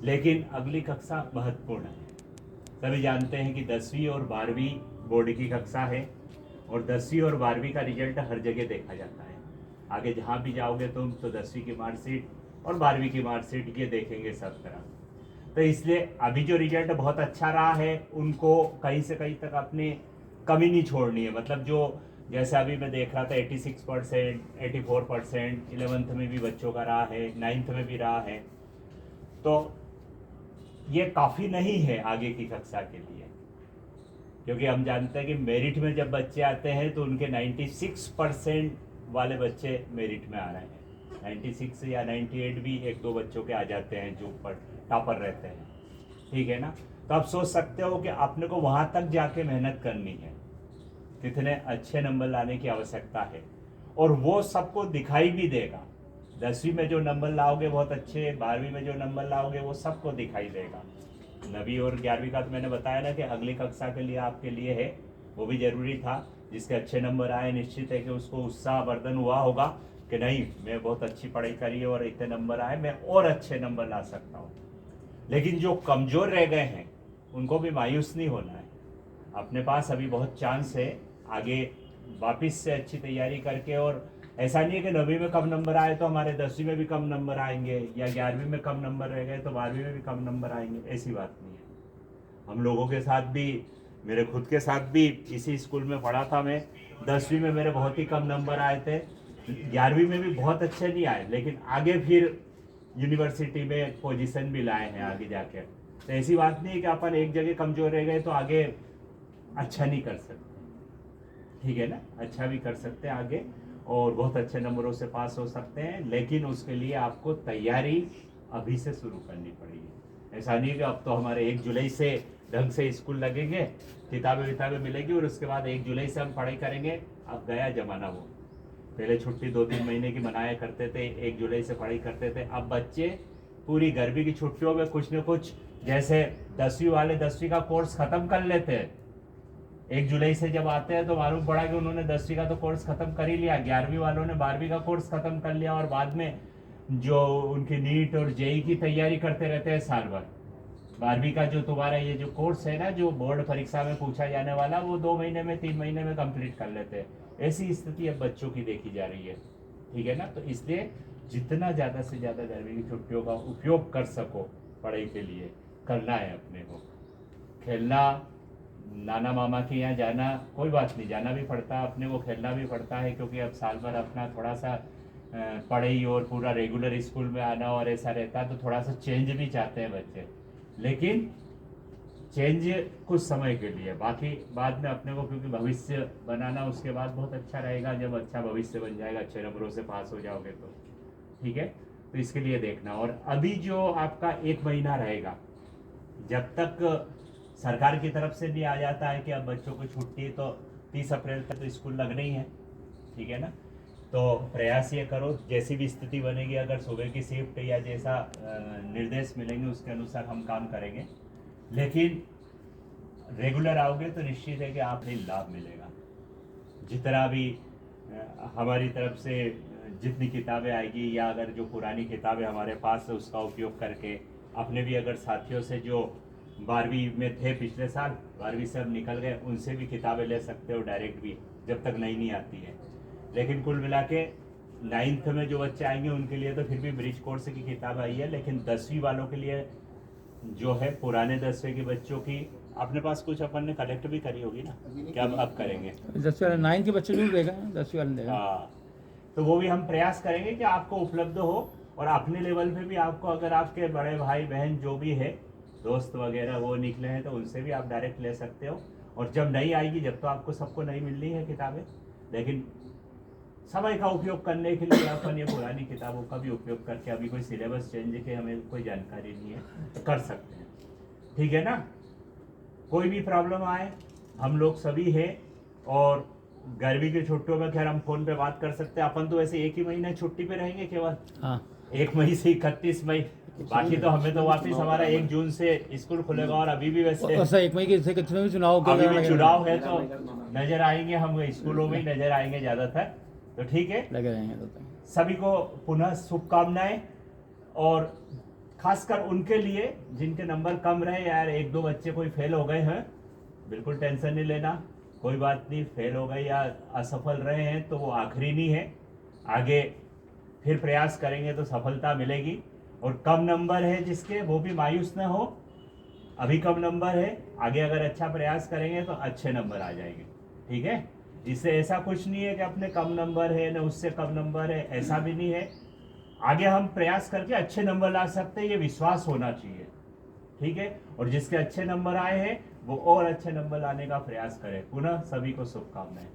लेकिन अगली कक्षा महत्वपूर्ण है। सभी जानते हैं कि 10वीं और 12वीं बोर्ड की कक्षा है और 10वीं और 12वीं का रिजल्ट हर जगह देखा जाता है। आगे जहाँ भी जाओगे तुम तो 10वीं की मार्कशीट और 12वीं की मार्कशीट ये देखेंगे सब तरह। तो इसलिए अभी जो रिजल्ट बहुत अच्छा रहा है उनको कहीं से कहीं तक अपनी कमी नहीं छोड़नी है। मतलब जो जैसे अभी मैं देख रहा था 86%, 84%, 11th में भी बच्चों का रहा है, 9th में भी रहा है। तो ये काफ़ी नहीं है आगे की कक्षा के लिए, क्योंकि हम जानते हैं कि मेरिट में जब बच्चे आते हैं तो उनके 96% वाले बच्चे मेरिट में आ रहे हैं। 96 या 98 भी एक दो बच्चों के आ जाते हैं जो टॉपर रहते हैं, ठीक है ना। तो आप सोच सकते हो कि आपने को वहाँ तक जाके मेहनत करनी है, कितने अच्छे नंबर लाने की आवश्यकता है, और वो सबको दिखाई भी देगा। 10वीं में जो नंबर लाओगे बहुत अच्छे, 12वीं में जो नंबर लाओगे वो सबको दिखाई देगा। 9वीं और 11वीं का तो मैंने बताया ना कि अगली कक्षा के लिए आपके लिए है, वो भी जरूरी था। जिसके अच्छे नंबर आए निश्चित है कि उसको उत्साहवर्धन हुआ होगा कि नहीं मैं बहुत अच्छी पढ़ाई करी है और इतने नंबर आए, मैं और अच्छे नंबर ला सकता हूँ। लेकिन जो कमज़ोर रह गए हैं उनको भी मायूस नहीं होना है। अपने पास अभी बहुत चांस है आगे वापस से अच्छी तैयारी करके। और ऐसा नहीं है कि 9वीं में कम नंबर आए तो हमारे 10वीं में भी कम नंबर आएंगे, या 11वीं में कम नंबर रह गए तो 12वीं में भी कम नंबर आएंगे, ऐसी बात नहीं है। हम लोगों के साथ भी, मेरे खुद के साथ भी इसी स्कूल में पढ़ा था मैं। 10वीं में मेरे बहुत ही कम नंबर आए थे, 11वीं में भी बहुत अच्छे नहीं आए, लेकिन आगे फिर यूनिवर्सिटी में पोजीशन भी लाए हैं आगे जाके। तो ऐसी बात नहीं है कि अपन एक जगह कमज़ोर रह गए तो आगे अच्छा नहीं कर सकते, ठीक है ना। अच्छा भी कर सकते हैं आगे और बहुत अच्छे नंबरों से पास हो सकते हैं, लेकिन उसके लिए आपको तैयारी अभी से शुरू करनी पड़ेगी। ऐसा नहीं कि अब तो हमारे 1 जुलाई से ढंग से स्कूल लगेंगे, किताबें विताबें मिलेगी और उसके बाद 1 जुलाई से हम पढ़ाई करेंगे। अब गया जमाना वो, पहले छुट्टी 2-3 महीने की मनाया करते थे, 1 जुलाई से पढ़ाई करते थे। अब बच्चे पूरी गर्मी की छुट्टियों में कुछ न कुछ, जैसे 10वीं वाले 10वीं का कोर्स ख़त्म कर लेते हैं, 1 जुलाई से जब आते हैं तो मालूम पड़ा कि उन्होंने 10वीं का तो कोर्स खत्म कर ही लिया, 11वीं वालों ने 12वीं का कोर्स खत्म कर लिया, और बाद में जो उनकी नीट और जेई की तैयारी करते रहते हैं साल भर। 12वीं का जो तुम्हारा ये जो कोर्स है ना, जो बोर्ड परीक्षा में पूछा जाने वाला, वो 2 महीने में 3 महीने में कंप्लीट कर लेते हैं। ऐसी स्थिति अब बच्चों की देखी जा रही है, ठीक है ना। तो इसलिए जितना ज़्यादा से ज़्यादा गर्मी की छुट्टियों का उपयोग कर सको पढ़ाई के लिए करना है। अपने को खेलना, नाना मामा के यहाँ जाना, कोई बात नहीं, जाना भी पड़ता है अपने को, खेलना भी पड़ता है, क्योंकि अब साल भर अपना थोड़ा सा पढ़ाई और पूरा रेगुलर स्कूल में आना और ऐसा रहता है, तो थोड़ा सा चेंज भी चाहते हैं बच्चे। लेकिन चेंज कुछ समय के लिए, बाकी बाद में अपने को, क्योंकि भविष्य बनाना उसके बाद बहुत अच्छा रहेगा, जब अच्छा भविष्य बन जाएगा, अच्छे नंबरों से पास हो जाओगे तो, ठीक है। तो इसके लिए देखना। और अभी जो आपका 1 महीना रहेगा, जब तक सरकार की तरफ से भी आ जाता है कि अब बच्चों को छुट्टी, तो 30 अप्रैल तक तो स्कूल लगने ही है, ठीक है ना। तो प्रयास ये करो, जैसी भी स्थिति बनेगी, अगर सुबह की शिफ्ट या जैसा निर्देश मिलेंगे उसके अनुसार हम काम करेंगे। लेकिन रेगुलर आओगे तो निश्चित है कि आपको लाभ मिलेगा। जितना भी हमारी तरफ से जितनी किताबें आएगी, या अगर जो पुरानी किताबें हमारे पास है उसका उपयोग करके, अपने भी अगर साथियों से जो 12वीं में थे पिछले साल, 12वीं से अब निकल गए, उनसे भी किताबें ले सकते हो डायरेक्ट भी, जब तक नई नहीं आती है। लेकिन कुल मिला के 9th में जो बच्चे आएंगे उनके लिए तो फिर भी ब्रिज कोर्स की किताब आई है, लेकिन 10वीं वालों के लिए जो है पुराने 10वीं के बच्चों की अपने पास कुछ अपन ने कलेक्ट भी करी होगी ना, क्या अब करेंगे 10वीं वाले 9 के बच्चे जरूर देगा, 10वीं वाले देगा। हाँ, तो वो भी हम प्रयास करेंगे कि आपको उपलब्ध हो। और अपने लेवल पे भी आपको, अगर आपके बड़े भाई बहन जो भी है, दोस्त वगैरह वो निकले हैं, तो उनसे भी आप डायरेक्ट ले सकते हो। और जब नहीं आएगी, जब तो आपको सबको नहीं मिलनी है किताबें, लेकिन समय का उपयोग करने के लिए अपन ये पुरानी किताबों का भी उपयोग करके, अभी कोई सिलेबस चेंज की हमें कोई जानकारी नहीं है, तो कर सकते हैं, ठीक है ना। कोई भी प्रॉब्लम आए, हम लोग सभी हैं। और गर्मी की छुट्टियों में खैर हम फोन पे बात कर सकते हैं। अपन तो वैसे 1 ही महीने छुट्टी पे रहेंगे केवल, हाँ 1 मई से 31 मई। बाकी तो हमें तो वापस हमारा 1 जून से स्कूल खुलेगा। और अभी भी वैसे और 1 मई के से कितने भी चुनाव अभी भी चुनाव है, तो नजर आएंगे हम स्कूलों में ही नजर आएंगे ज्यादातर। तो ठीक है, लगे रहेंगे तो। सभी को पुनः शुभकामनाएं। और खासकर उनके लिए जिनके नंबर कम रहे, यार एक दो बच्चे कोई फेल हो गए हैं, बिल्कुल टेंशन नहीं लेना, कोई बात नहीं, फेल हो गए या असफल रहे हैं तो वो आखिरी नहीं है, आगे फिर प्रयास करेंगे तो सफलता मिलेगी। और कम नंबर है जिसके, वो भी मायूस ना हो, अभी कम नंबर है, आगे अगर अच्छा प्रयास करेंगे तो अच्छे नंबर आ जाएंगे, ठीक है। इससे ऐसा कुछ नहीं है कि अपने कम नंबर है ना उससे कम नंबर है, ऐसा भी नहीं है, आगे हम प्रयास करके अच्छे नंबर ला सकते हैं, ये विश्वास होना चाहिए, ठीक है। और जिसके अच्छे नंबर आए हैं वो और अच्छे नंबर लाने का प्रयास करें। पुनः सभी को शुभकामनाएं।